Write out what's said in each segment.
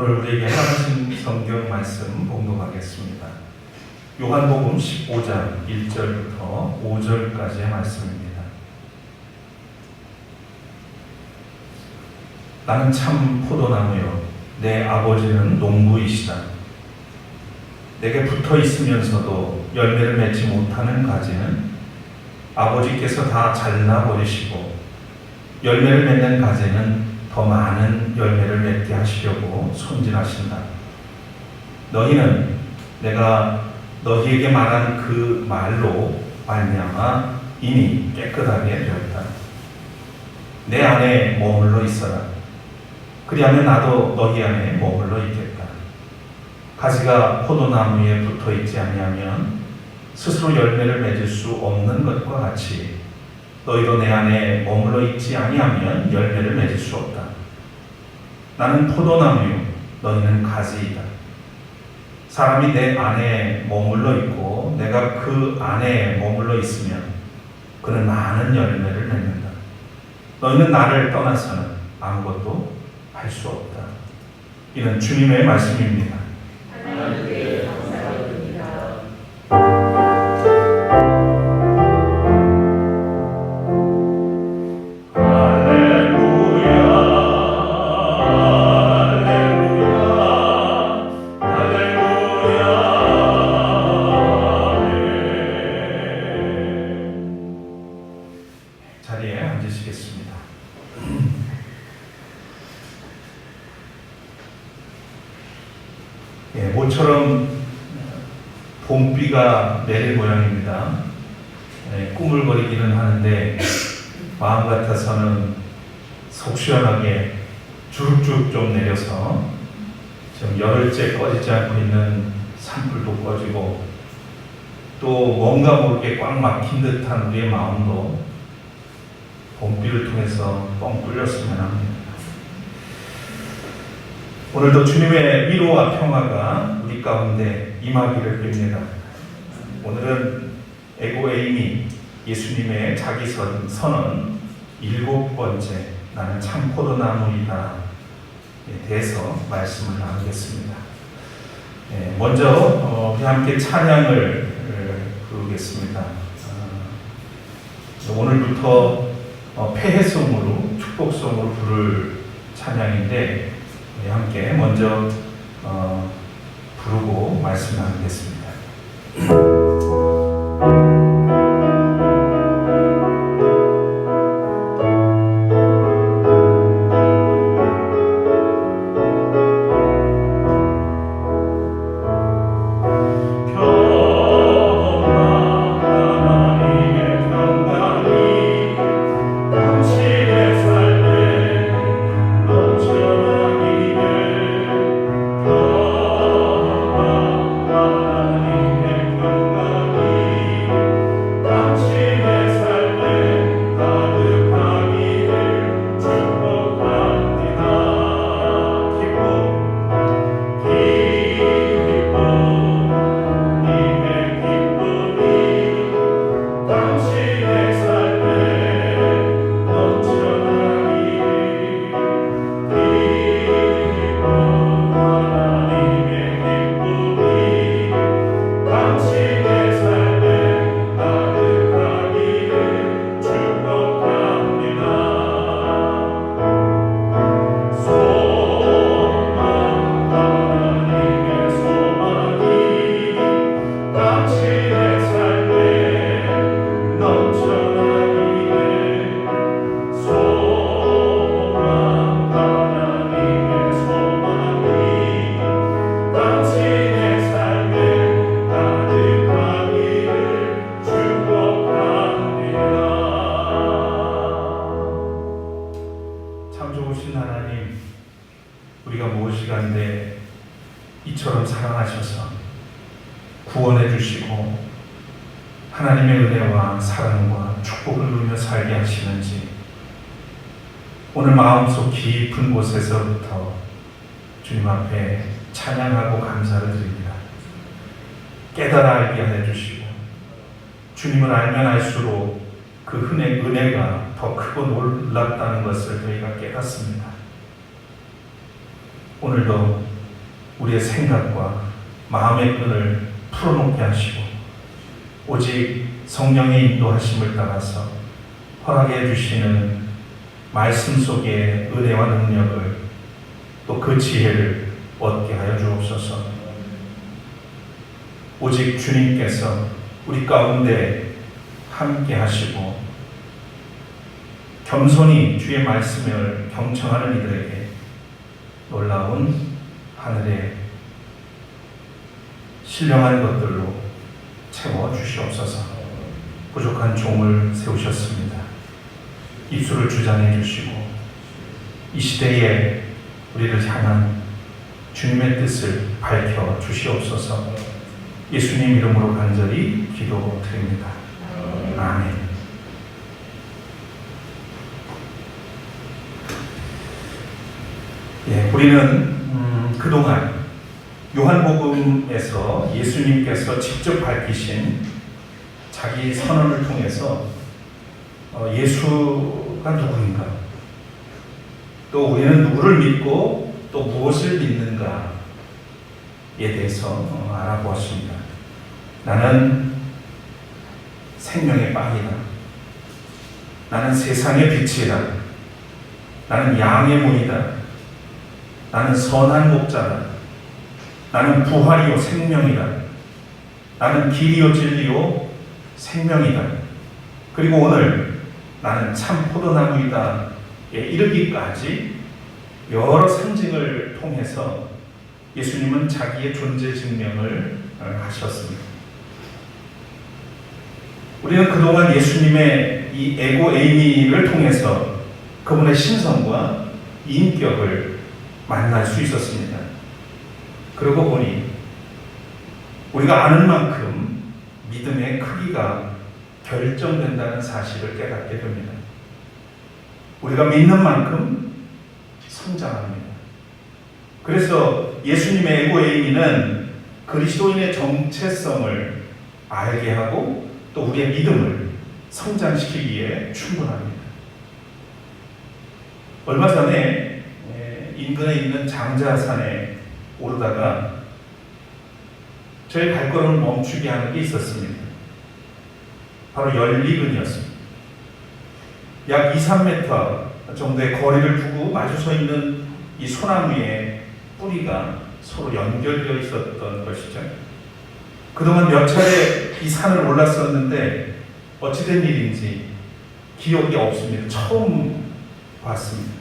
오늘 우리에게 하신 성경 말씀 봉독하겠습니다. 요한복음 15장 1절부터 5절까지의 말씀입니다. 나는 참 포도나무요 내 아버지는 농부이시다. 내게 붙어 있으면서도 열매를 맺지 못하는 가지는 아버지께서 다 잘라버리시고 열매를 맺는 가지는 더 많은 열매를 맺게 하시려고 손질하신다. 너희는 내가 너희에게 말한 그 말로 말미암아 이미 깨끗하게 되었다. 내 안에 머물러 있어라. 그리하면 나도 너희 안에 머물러 있겠다. 가지가 포도나무에 붙어 있지 아니하면 스스로 열매를 맺을 수 없는 것과 같이 너희도 내 안에 머물러 있지 아니하면 열매를 맺을 수 없다. 나는 포도나무요 너희는 가지이다. 사람이 내 안에 머물러 있고 내가 그 안에 머물러 있으면 그는 많은 열매를 맺는다. 너희는 나를 떠나서는 아무것도 할 수 없다. 이는 주님의 말씀입니다. 하나님께 감사드립니다. 자리에 앉으시겠습니다. 모처럼 봄비가 내릴 모양입니다. 꾸물거리기는 하는데 마음 같아서는 속 시원하게 주룩주룩 좀 내려서 지금 열흘째 꺼지지 않고 있는 산불도 꺼지고 또 뭔가 모르게 꽉 막힌 듯한 우리의 마음도 봄비를 통해서 뻥 뚫렸으면 합니다. 오늘도 주님의 위로와 평화가 우리 가운데 임하기를 빕니다. 오늘은 에고 에이미 예수님의 자기 선언 7번째 나는 참 포도나무이다에 대해서 말씀을 나누겠습니다. 먼저 우리 함께 찬양을 부르겠습니다. 오늘부터 폐해송으로 축복송으로 부를 찬양인데 함께 먼저 부르고 말씀 나누겠습니다. 우리가 무엇이간데 이처럼 사랑하셔서 구원해 주시고 하나님의 은혜와 사랑과 축복을 누리며 살게 하시는지 오늘 마음속 깊은 곳에서부터 주님 앞에 찬양하고 감사를 드립니다. 깨달아 알게 해주시고 주님을 알면 알수록 그 은혜가 더 크고 놀랍다는 것을 저희가 깨닫습니다. 오늘도 우리의 생각과 마음의 끈을 풀어놓게 하시고 오직 성령의 인도하심을 따라서 허락해 주시는 말씀 속의 은혜와 능력을 또 그 지혜를 얻게 하여 주옵소서. 오직 주님께서 우리 가운데 함께 하시고 겸손히 주의 말씀을 경청하는 이들에게 놀라운 하늘의 신령한 것들로 채워 주시옵소서. 부족한 종을 세우셨습니다. 입술을 주장해 주시고 이 시대에 우리를 향한 주님의 뜻을 밝혀 주시옵소서. 예수님 이름으로 간절히 기도드립니다. 아멘. 예, 우리는 그동안 요한복음에서 예수님께서 직접 밝히신 자기 선언을 통해서 예수가 누구인가, 또 우리는 누구를 믿고 또 무엇을 믿는가에 대해서 알아보았습니다. 나는 생명의 빵이다. 나는 세상의 빛이다. 나는 양의 문이다. 나는 선한 목자다. 나는 부활이요 생명이다. 나는 길이요 진리요 생명이다. 그리고 오늘 나는 참 포도나무이다에 이르기까지 여러 상징을 통해서 예수님은 자기의 존재 증명을 하셨습니다. 우리는 그동안 예수님의 이 에고 에이미를 통해서 그분의 신성과 인격을 만날 수 있었습니다. 그러고 보니 우리가 아는 만큼 믿음의 크기가 결정된다는 사실을 깨닫게 됩니다. 우리가 믿는 만큼 성장합니다. 그래서 예수님의 에고 에이미는 그리스도인의 정체성을 알게 하고 또 우리의 믿음을 성장시키기에 충분합니다. 얼마 전에 인근에 있는 장자산에 오르다가 저의 발걸음을 멈추게 하는 게 있었습니다. 바로 연리근이었습니다. 약 2-3m 정도의 거리를 두고 마주 서 있는 이 소나무의 뿌리가 서로 연결되어 있었던 것이죠. 그동안 몇 차례 이 산을 올랐었는데 어찌된 일인지 기억이 없습니다. 처음 봤습니다.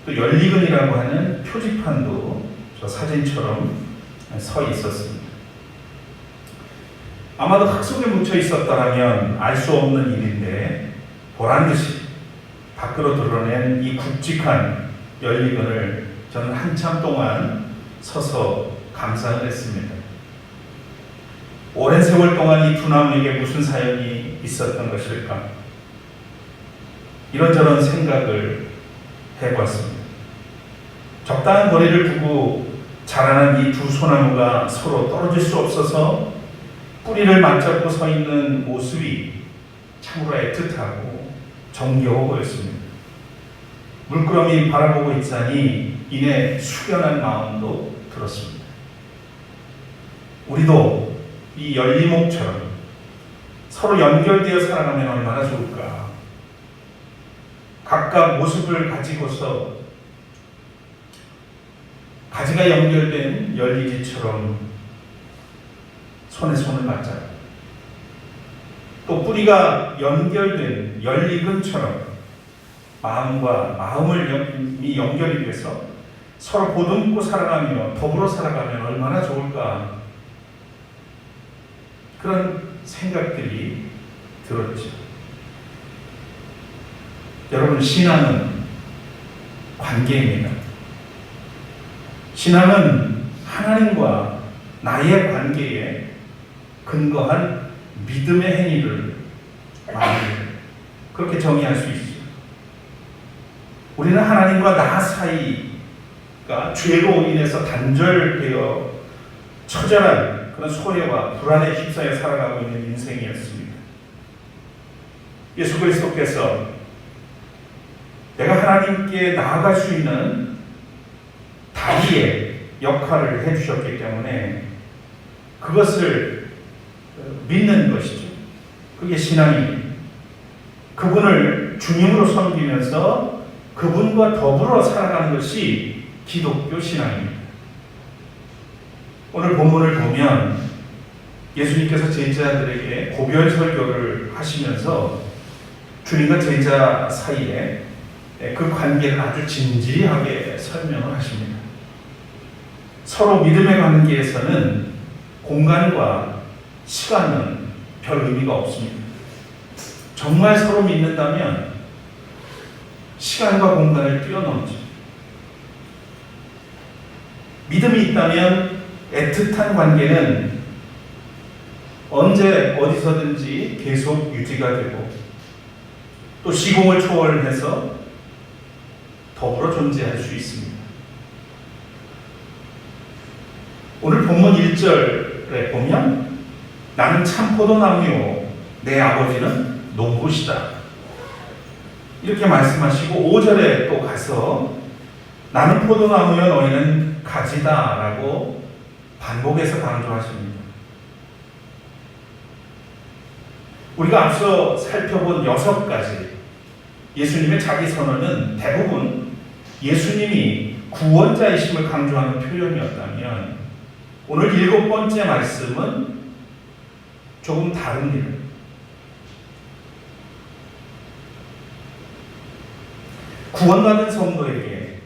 또 연리근이라고 하는 표지판도 저 사진처럼 서 있었습니다. 아마도 흙 속에 묻혀 있었다면 알 수 없는 일인데 보란듯이 밖으로 드러낸 이 굵직한 연리근을 저는 한참 동안 서서 감상을 했습니다. 오랜 세월 동안 이 두 나무에게 무슨 사연이 있었던 것일까? 이런저런 생각을 해보았습니다. 적당한 거리를 두고 자라난 이 두 소나무가 서로 떨어질 수 없어서 뿌리를 맞잡고 서 있는 모습이 참으로 애틋하고 정겨워 보였습니다. 물끄러미 바라보고 있자니 이내 숙연한 마음도 들었습니다. 우리도 이 연리목처럼 서로 연결되어 살아가면 얼마나 좋을까? 각각 모습을 가지고서 가지가 연결된 연리지처럼 손에 손을 맞자. 또 뿌리가 연결된 연리근처럼 마음과 마음을 연결이 돼서 서로 보듬고 살아가며 더불어 살아가면 얼마나 좋을까? 그런 생각들이 들었죠. 여러분, 신앙은 관계입니다. 신앙은 하나님과 나의 관계에 근거한 믿음의 행위를 말합니다. 그렇게 정의할 수 있습니다. 우리는 하나님과 나 사이가 죄로 인해서 단절되어 처절한 그런 소외와 불안에 휩싸여 살아가고 있는 인생이었습니다. 예수 그리스도께서 내가 하나님께 나아갈 수 있는 다리에 역할을 해주셨기 때문에 그것을 믿는 것이죠. 그게 신앙입니다. 그분을 주님으로 섬기면서 그분과 더불어 살아가는 것이 기독교 신앙입니다. 오늘 본문을 보면 예수님께서 제자들에게 고별 설교를 하시면서 주님과 제자 사이에 그 관계를 아주 진지하게 설명을 하십니다. 서로 믿음의 관계에서는 공간과 시간은 별 의미가 없습니다. 정말 서로 믿는다면 시간과 공간을 뛰어넘죠. 믿음이 있다면 애틋한 관계는 언제 어디서든지 계속 유지가 되고 또 시공을 초월해서 더불어 존재할 수 있습니다. 오늘 본문 1절에 보면 나는 참 포도나무요 내 아버지는 농부시다 이렇게 말씀하시고 5절에 또 가서 나는 포도나무요 너희는 가지다 라고 반복해서 강조하십니다. 우리가 앞서 살펴본 6가지 예수님의 자기 선언은 대부분 예수님이 구원자이심을 강조하는 표현이었다면 오늘 7번째 말씀은 조금 다릅니다. 구원받은 성도에게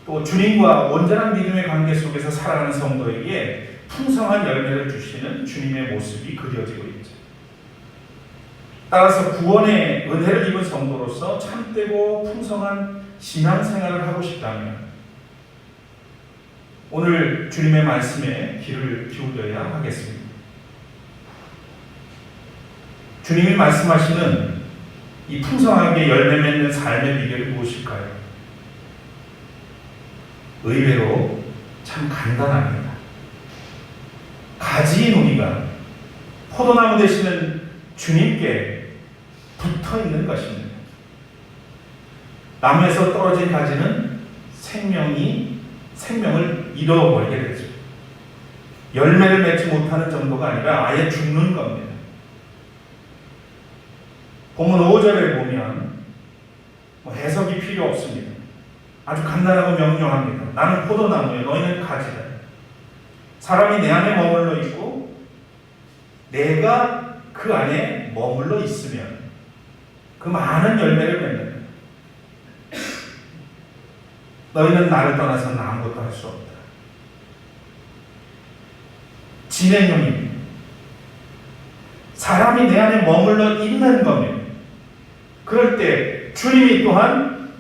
또 주님과 온전한 믿음의 관계 속에서 살아가는 성도에게 풍성한 열매를 주시는 주님의 모습이 그려지고 있죠. 따라서 구원의 은혜를 입은 성도로서 참되고 풍성한 신앙생활을 하고 싶다면 오늘 주님의 말씀에 귀를 기울여야 하겠습니다. 주님이 말씀하시는 이 풍성하게 열매 맺는 삶의 비결이 무엇일까요? 의외로 참 간단합니다. 가지 무늬가 포도나무 되시는 주님께 붙어 있는 것입니다. 나무에서 떨어진 가지는 생명을 잃어버리게 되죠. 열매를 맺지 못하는 정도가 아니라 아예 죽는 겁니다. 본문 5절에 보면 해석이 필요 없습니다. 아주 간단하고 명료합니다. 나는 포도나무에 너희는 가지다. 사람이 내 안에 머물러 있고 내가 그 안에 머물러 있으면 그 많은 열매를 맺는다. 너희는 나를 떠나서는 아무것도 할 수 없다. 진행형입니다. 사람이 내 안에 머물러 있는 겁니다. 그럴 때 주님이 또한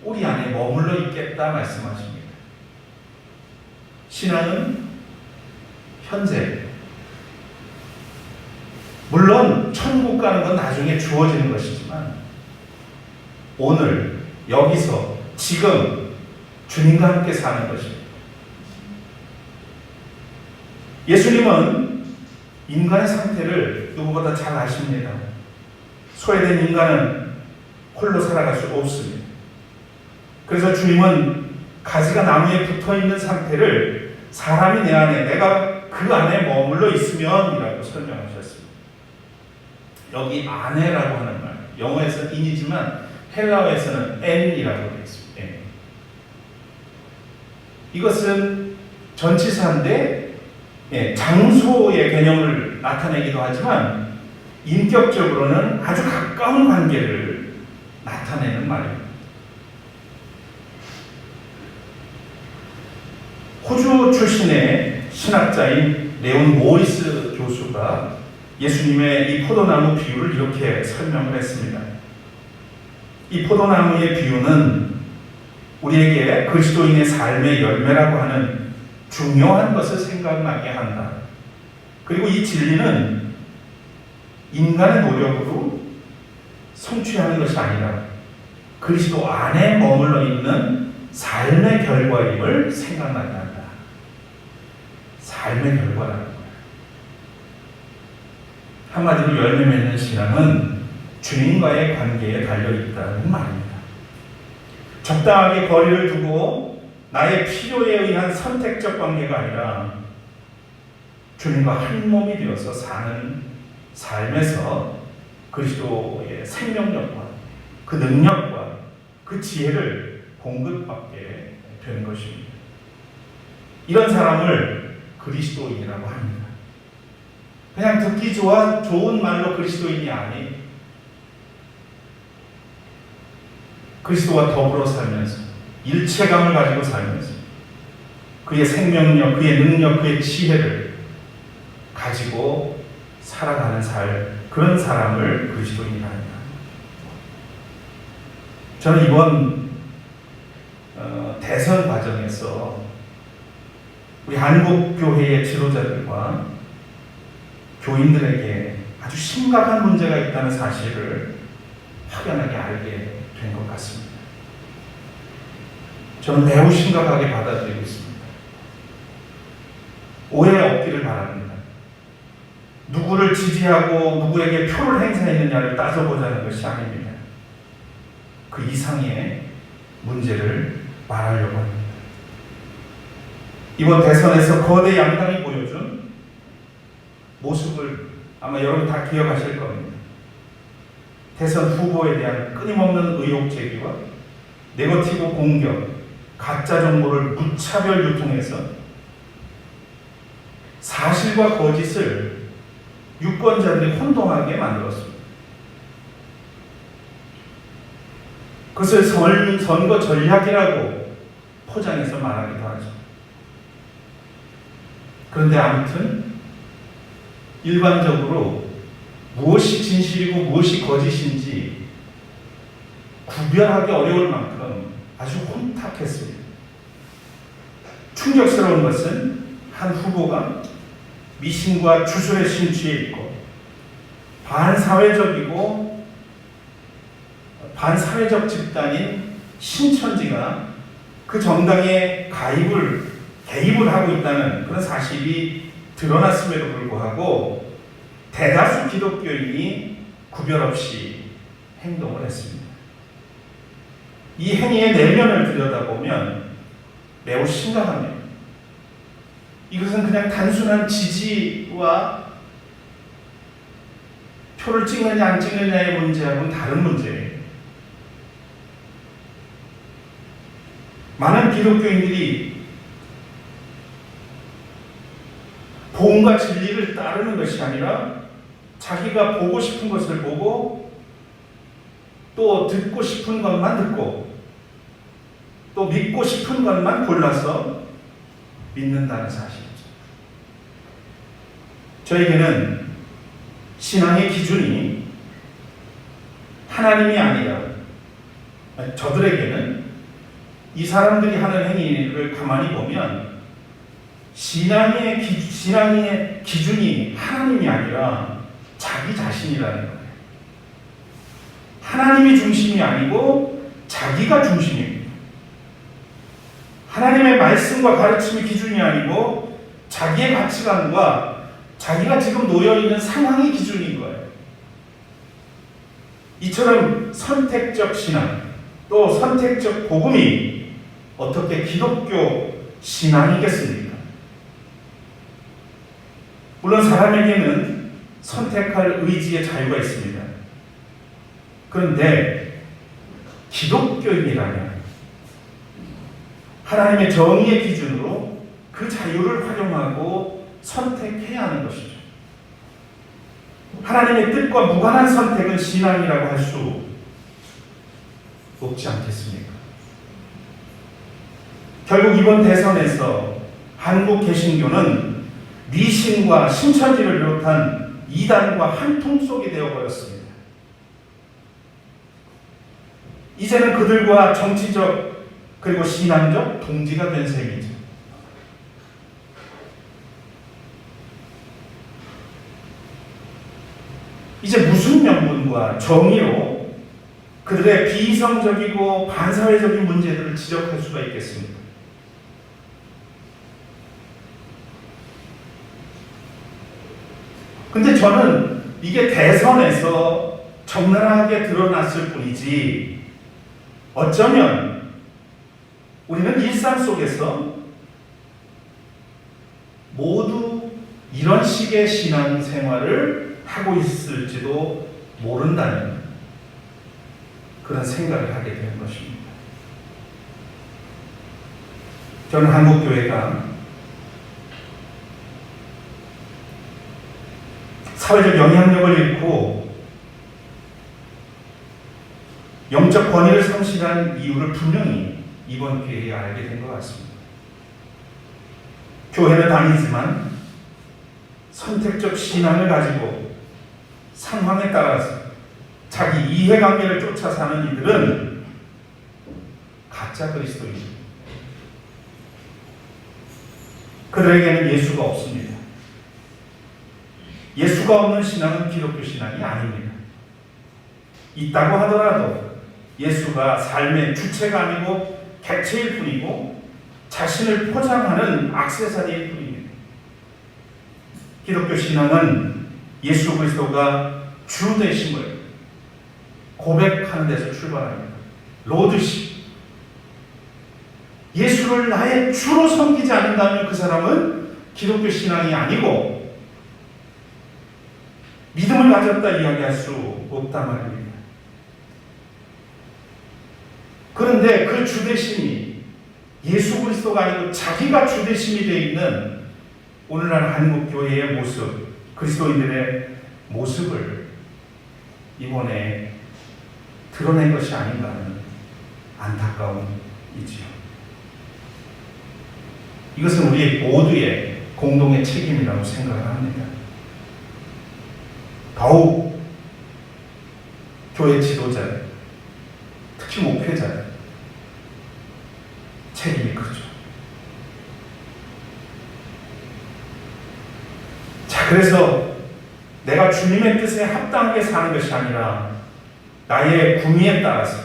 우리 안에 머물러 있겠다 말씀하십니다. 신앙은 현재, 물론 천국 가는 건 나중에 주어지는 것이지만 오늘 여기서 지금 주님과 함께 사는 것입니다. 예수님은 인간의 상태를 누구보다 잘 아십니다. 소외된 인간은 홀로 살아갈 수 없습니다. 그래서 주님은 가지가 나무에 붙어있는 상태를 사람이 내 안에, 내가 그 안에 머물러 있으면 이라고 설명하셨습니다. 여기 안에라고 하는 말, 영어에서는 in이지만 헬라어에서는 n이라고 되어 있습니다. 이것은 전치사인데 장소의 개념을 나타내기도 하지만 인격적으로는 아주 가까운 관계를 나타내는 말입니다. 호주 출신의 신학자인 레온 모리스 교수가 예수님의 이 포도나무 비유를 이렇게 설명을 했습니다. 이 포도나무의 비유는 우리에게 그리스도인의 삶의 열매라고 하는 중요한 것을 생각나게 한다. 그리고 이 진리는 인간의 노력으로 성취하는 것이 아니라 그리스도 안에 머물러 있는 삶의 결과임을 생각나게 한다. 삶의 결과라는 거예요. 한마디로 열매 맺는 신앙은 주님과의 관계에 달려있다는 말입니다. 적당하게 거리를 두고 나의 필요에 의한 선택적 관계가 아니라 주님과 한 몸이 되어서 사는 삶에서 그리스도의 생명력과 그 능력과 그 지혜를 공급받게 되는 것입니다. 이런 사람을 그리스도인이라고 합니다. 그냥 듣기 좋은 말로 그리스도인이 아닌 그리스도와 더불어 살면서 일체감을 가지고 살면서 그의 생명력, 그의 능력, 그의 지혜를 가지고 살아가는 그런 사람을 그리스도인이라 합니다. 저는 이번 대선 과정에서 우리 한국교회의 지도자들과 교인들에게 아주 심각한 문제가 있다는 사실을 확연하게 알게 된 것 같습니다. 저는 매우 심각하게 받아들이고 있습니다. 오해 없기를 바랍니다. 누구를 지지하고 누구에게 표를 행사했느냐를 따져보자는 것이 아닙니다. 그 이상의 문제를 말하려고 합니다. 이번 대선에서 거대 양당이 보여준 모습을 아마 여러분 다 기억하실 겁니다. 대선 후보에 대한 끊임없는 의혹 제기와 네거티브 공격, 가짜 정보를 무차별 유통해서 사실과 거짓을 유권자들이 혼동하게 만들었습니다. 그것을 선거 전략이라고 포장해서 말하기도 하죠. 그런데 아무튼 일반적으로 무엇이 진실이고 무엇이 거짓인지 구별하기 어려울 만큼 아주 혼탁했습니다. 충격스러운 것은 한 후보가 미신과 주술에 심취해 있고 반사회적 집단인 신천지가 그 정당에 개입을 하고 있다는 그런 사실이 드러났음에도 불구하고 대다수 기독교인이 구별 없이 행동을 했습니다. 이 행위의 내면을 들여다보면 매우 심각합니다. 이것은 그냥 단순한 지지와 표를 찍느냐 안 찍느냐의 문제하고는 다른 문제예요. 많은 기독교인들이 복음과 진리를 따르는 것이 아니라 자기가 보고 싶은 것을 보고 또 듣고 싶은 것만 듣고 또 믿고 싶은 것만 골라서 믿는다는 사실이죠. 저에게는 신앙의 기준이 하나님이 아니라 저들에게는 이 사람들이 하는 행위를 가만히 보면 신앙의 기준이 하나님이 아니라 자기 자신이라는 거예요. 하나님이 중심이 아니고 자기가 중심입니다. 하나님의 말씀과 가르침이 기준이 아니고 자기의 가치관과 자기가 지금 놓여있는 상황이 기준인 거예요. 이처럼 선택적 신앙 또 선택적 복음이 어떻게 기독교 신앙이겠습니까? 물론 사람에게는 선택할 의지의 자유가 있습니다. 그런데 기독교인이라면 하나님의 정의의 기준으로 그 자유를 활용하고 선택해야 하는 것이죠. 하나님의 뜻과 무관한 선택은 신앙이라고 할 수 없지 않겠습니까? 결국 이번 대선에서 한국 개신교는 미신과 신천지를 비롯한 이단과 한 통 속이 되어버렸습니다. 이제는 그들과 정치적 그리고 신앙적 동지가 된 셈이죠. 이제 무슨 명분과 정의로 그들의 비이성적이고 반사회적인 문제들을 지적할 수가 있겠습니까? 근데 저는 이게 대선에서 적나라하게 드러났을 뿐이지 어쩌면 우리는 일상 속에서 모두 이런 식의 신앙생활을 하고 있을지도 모른다는 그런 생각을 하게 되는 것입니다. 저는 한국교회가 사회적 영향력을 잃고 영적 권위를 상실한 이유를 분명히 이번 기회에 알게 된 것 같습니다. 교회는 다니지만 선택적 신앙을 가지고 상황에 따라서 자기 이해관계를 쫓아 사는 이들은 가짜 그리스도입니다. 그들에게는 예수가 없습니다. 예수가 없는 신앙은 기독교 신앙이 아닙니다. 있다고 하더라도 예수가 삶의 주체가 아니고 객체일 뿐이고 자신을 포장하는 액세서리일 뿐입니다. 기독교 신앙은 예수 그리스도가 주 되심을 고백하는 데서 출발합니다. 로드십. 예수를 나의 주로 섬기지 않는다면 그 사람은 기독교 신앙이 아니고 믿음을 가졌다 이야기할 수 없단 말입니다. 그런데 그 주되심이 예수 그리스도가 아니고 자기가 주되심이 되어 있는 오늘날 한국교회의 모습, 그리스도인들의 모습을 이번에 드러낸 것이 아닌가 하는 안타까움이지요. 이것은 우리 모두의 공동의 책임이라고 생각을 합니다. 더욱 교회 지도자, 특히 목회자 책임이 크죠. 자, 그래서 내가 주님의 뜻에 합당하게 사는 것이 아니라 나의 구미에 따라서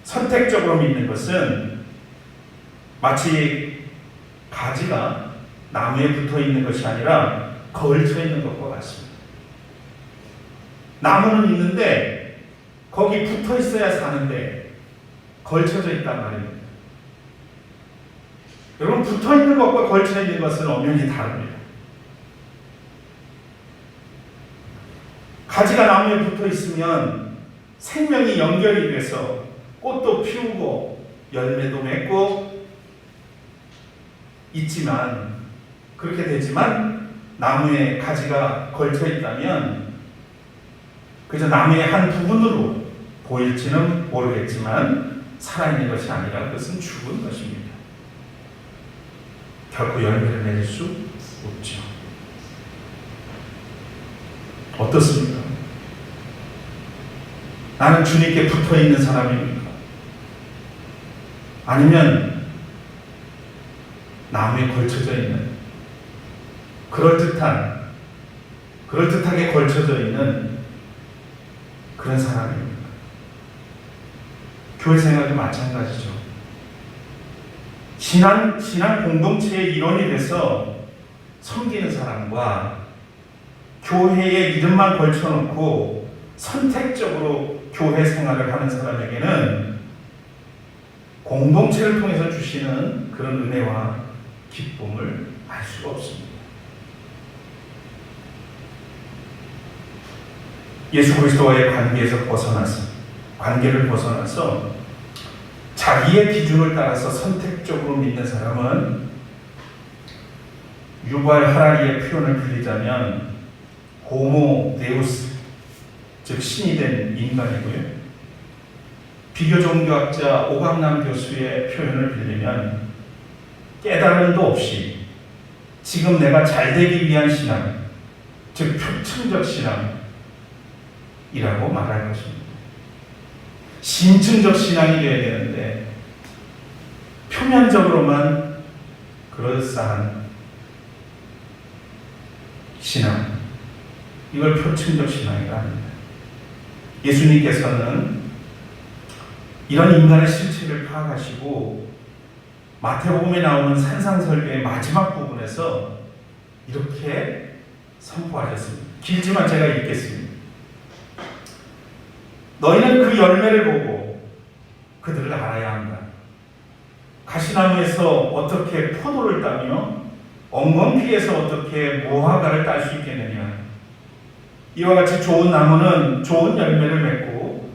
선택적으로 믿는 것은 마치 가지가 나무에 붙어 있는 것이 아니라 걸쳐 있는 것과 같습니다. 나무는 있는데 거기 붙어 있어야 사는데 걸쳐져 있단 말입니다. 여러분, 붙어 있는 것과 걸쳐 있는 것은 엄연히 다릅니다. 가지가 나무에 붙어 있으면 생명이 연결이 돼서 꽃도 피우고 열매도 맺고 있지만, 그렇게 되지만 나무에 가지가 걸쳐 있다면 그저 나무의 한 부분으로 보일지는 모르겠지만 살아있는 것이 아니라 그것은 죽은 것입니다. 결코 열매를 맺을 수 없죠. 어떻습니까? 나는 주님께 붙어 있는 사람입니까? 아니면 나무에 걸쳐져 있는 그럴듯하게 걸쳐져 있는 그런 사람입니까? 교회 생활도 마찬가지죠. 신앙 공동체의 일원이 돼서 섬기는 사람과 교회에 이름만 걸쳐놓고 선택적으로 교회 생활을 하는 사람에게는 공동체를 통해서 주시는 그런 은혜와 기쁨을 알 수가 없습니다. 예수 그리스도와의 관계를 벗어나서 자기의 기준을 따라서 선택적으로 믿는 사람은 유발 하라리의 표현을 빌리자면 호모 데우스, 즉 신이 된 인간이고요. 비교 종교학자 오강남 교수의 표현을 빌리면 깨달음도 없이 지금 내가 잘 되기 위한 신앙, 즉 표층적 신앙이라고 말할 것입니다. 심층적 신앙이 되어야 되는데 표면적으로만 그럴싸한 신앙, 이걸 표층적 신앙이라 합니다. 예수님께서는 이런 인간의 실체를 파악하시고 마태복음에 나오는 산상설교의 마지막 부분에서 이렇게 선포하셨습니다. 길지만 제가 읽겠습니다. 너희는 그 열매를 보고 그들을 알아야 한다. 나무에서 어떻게 포도를 따며 엉겅퀴에서 어떻게 무화과를 딸 수 있겠느냐. 이와 같이 좋은 나무는 좋은 열매를 맺고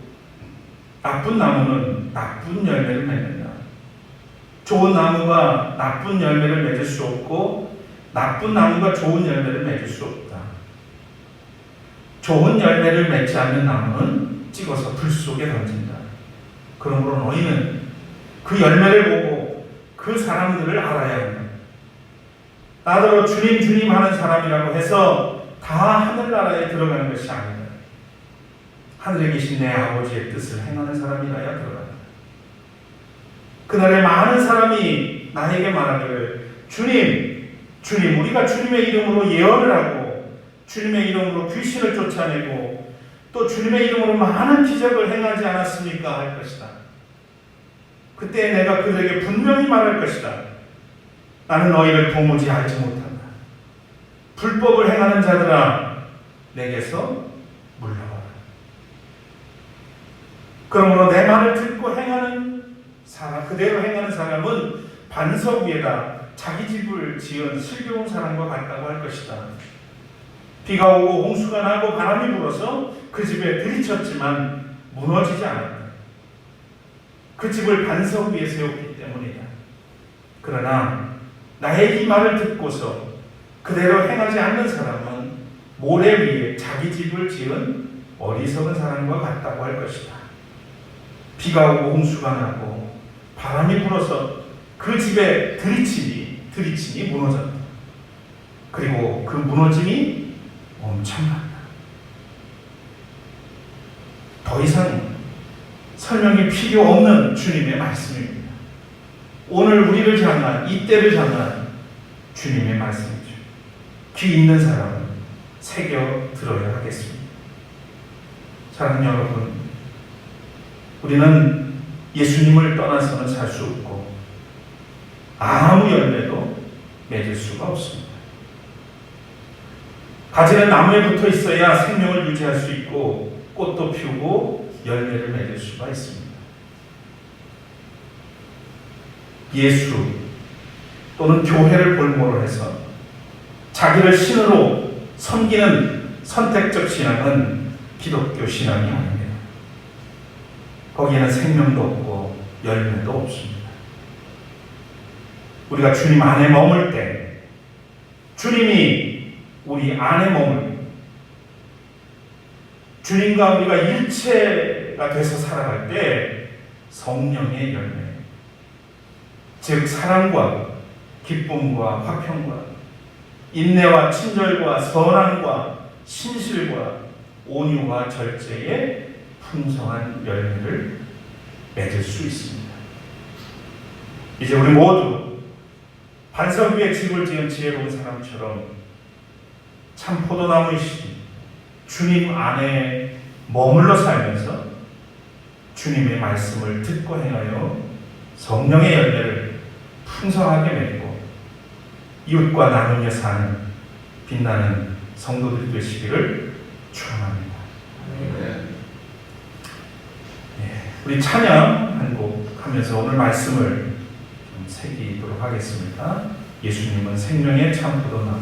나쁜 나무는 나쁜 열매를 맺는다. 좋은 나무가 나쁜 열매를 맺을 수 없고 나쁜 나무가 좋은 열매를 맺을 수 없다. 좋은 열매를 맺지 않는 나무는 찍어서 불 속에 던진다. 그러므로 너희는 그 열매를 보고 그 사람들을 알아야 한다. 나더러 주님 주님 하는 사람이라고 해서 다 하늘나라에 들어가는 것이 아니다. 하늘에 계신 내 아버지의 뜻을 행하는 사람이라야 들어간다. 그날에 많은 사람이 나에게 말하기를 주님 우리가 주님의 이름으로 예언을 하고 주님의 이름으로 귀신을 쫓아내고 또 주님의 이름으로 많은 기적을 행하지 않았습니까? 할 것이다. 그때 내가 그들에게 분명히 말할 것이다. 나는 너희를 도무지 알지 못한다. 불법을 행하는 자들아 내게서 물러가라. 그러므로 내 말을 듣고 행하는 사람, 그대로 행하는 사람은 반석 위에다 자기 집을 지은 슬기로운 사람과 같다고 할 것이다. 비가 오고 홍수가 나고 바람이 불어서 그 집에 들이쳤지만 무너지지 않았다. 그 집을 반석 위에 세웠기 때문이다. 그러나 나의 이 말을 듣고서 그대로 행하지 않는 사람은 모래 위에 자기 집을 지은 어리석은 사람과 같다고 할 것이다. 비가 오고 홍수가 나고 바람이 불어서 그 집에 들이치니 무너졌다. 그리고 그 무너짐이 엄청났다. 더 이상 설명이 필요 없는 주님의 말씀입니다. 오늘 우리를 향한, 이때를 향한 주님의 말씀이죠. 귀 있는 사람은 새겨 들어야 하겠습니다. 사랑하는 여러분, 우리는 예수님을 떠나서는 살 수 없고 아무 열매도 맺을 수가 없습니다. 가지는 나무에 붙어 있어야 생명을 유지할 수 있고 꽃도 피우고 열매를 맺을 수가 있습니다. 예수 또는 교회를 볼모로 해서 자기를 신으로 섬기는 선택적 신앙은 기독교 신앙이 아닙니다. 거기에는 생명도 없고 열매도 없습니다. 우리가 주님 안에 머물 때 주님이 우리 안에 머물고 주님과 우리가 일체가 돼서 살아갈 때 성령의 열매, 즉 사랑과 기쁨과 화평과 인내와 친절과 선함과 신실과 온유와 절제의 풍성한 열매를 맺을 수 있습니다. 이제 우리 모두 반석 위에 집을 지은 지혜로운 사람처럼 참 포도나무이신 주님 안에 머물러 살면서 주님의 말씀을 듣고 행하여 성령의 열매를 풍성하게 맺고 이웃과 나누며 사는 빛나는 성도들이 되시기를 축원합니다. 우리 찬양 한 곡 하면서 오늘 말씀을 좀 새기도록 하겠습니다. 예수님은 생명의 참 포도나무.